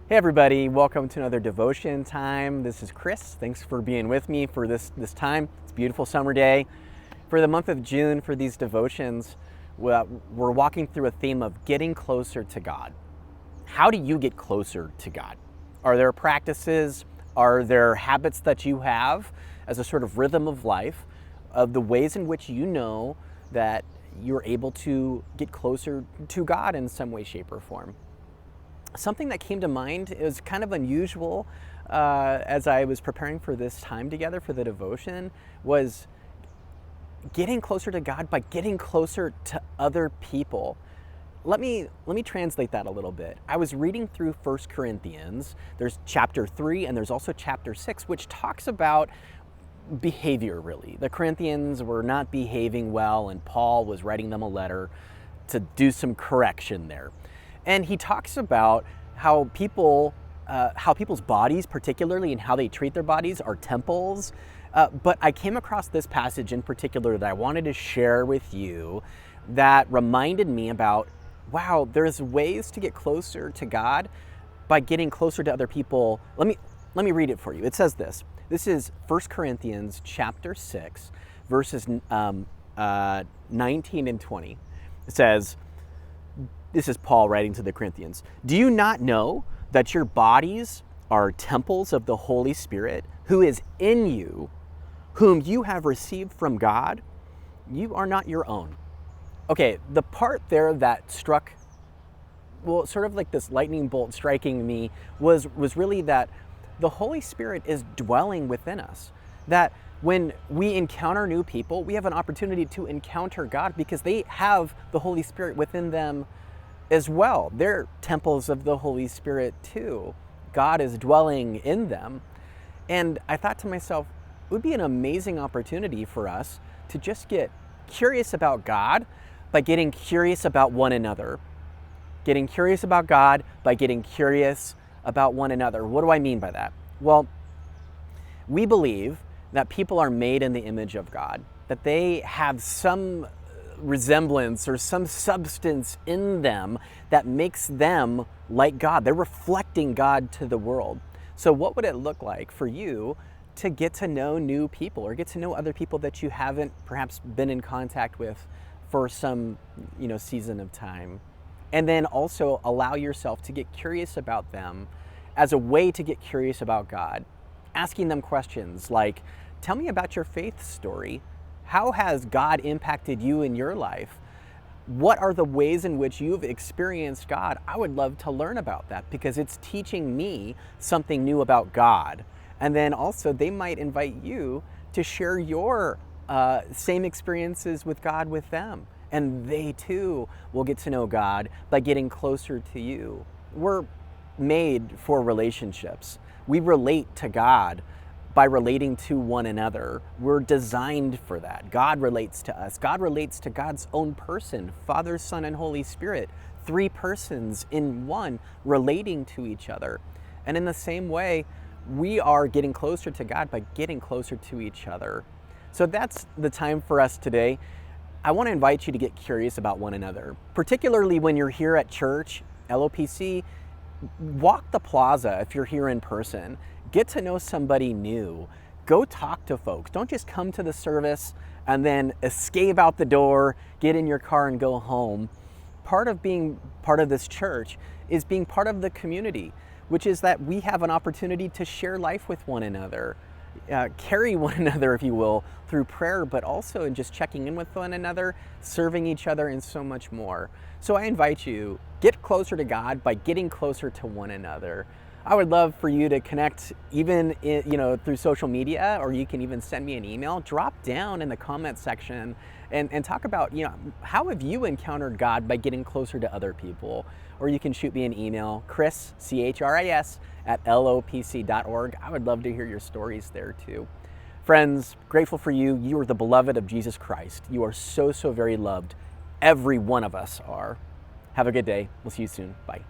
Hey everybody, welcome to another devotion time. This is Chris. Thanks for being with me for this time. It's a beautiful summer day. For the month of June, for these devotions, we're walking through a theme of getting closer to God. How do you get closer to God? Are there practices, are there habits that you have as a sort of rhythm of life, of the ways in which you know that you're able to get closer to God in some way, shape, or form? Something that came to mind is kind of unusual as I was preparing for this time together for the devotion was getting closer to God by getting closer to other people. Let me translate that a little bit. I was reading through 1 Corinthians. There's chapter 3 and there's also chapter 6, which talks about behavior, really. The Corinthians were not behaving well and Paul was writing them a letter to do some correction there. And he talks about how people's bodies, particularly, and how they treat their bodies, are temples. But I came across this passage in particular that I wanted to share with you that reminded me about, wow, there's ways to get closer to God by getting closer to other people. Let me read it for you. It says this. This is 1 Corinthians chapter 6, verses 19 and 20. It says, this is Paul writing to the Corinthians. Do you not know that your bodies are temples of the Holy Spirit, who is in you, whom you have received from God? You are not your own. Okay, the part there that struck, well, sort of like this lightning bolt striking me was really that the Holy Spirit is dwelling within us. That when we encounter new people, we have an opportunity to encounter God because they have the Holy Spirit within them as well. They're temples of the Holy Spirit too. God is dwelling in them. And I thought to myself, it would be an amazing opportunity for us to just get curious about God by getting curious about one another. Getting curious about God by getting curious about one another. What do I mean by that? Well, we believe that people are made in the image of God, that they have some resemblance or some substance in them that makes them like God. They're reflecting God to the world. So what would it look like for you to get to know new people or get to know other people that you haven't perhaps been in contact with for some, season of time? And then also allow yourself to get curious about them as a way to get curious about God. Asking them questions like, tell me about your faith story. How has God impacted you in your life? What are the ways in which you've experienced God? I would love to learn about that because it's teaching me something new about God. And then also they might invite you to share your same experiences with God with them. And they too will get to know God by getting closer to you. We're made for relationships. We relate to God by relating to one another. We're designed for that. God relates to us. God relates to God's own person, Father, Son, and Holy Spirit. 3 persons in one relating to each other. And in the same way, we are getting closer to God by getting closer to each other. So that's the time for us today. I want to invite you to get curious about one another, particularly when you're here at church, LOPC. Walk the plaza if you're here in person. Get to know somebody new. Go talk to folks. Don't just come to the service and then escape out the door, get in your car and go home. Part of being part of this church is being part of the community, which is that we have an opportunity to share life with one another, carry one another, if you will, through prayer, but also in just checking in with one another, serving each other, and so much more. So I invite you, get closer to God by getting closer to one another. I would love for you to connect even through social media, or you can even send me an email. Drop down in the comment section and talk about, how have you encountered God by getting closer to other people? Or you can shoot me an email, Chris, CHRIS, @lopc.org. I would love to hear your stories there too. Friends, grateful for you. You are the beloved of Jesus Christ. You are so, so very loved. Every one of us are. Have a good day. We'll see you soon. Bye.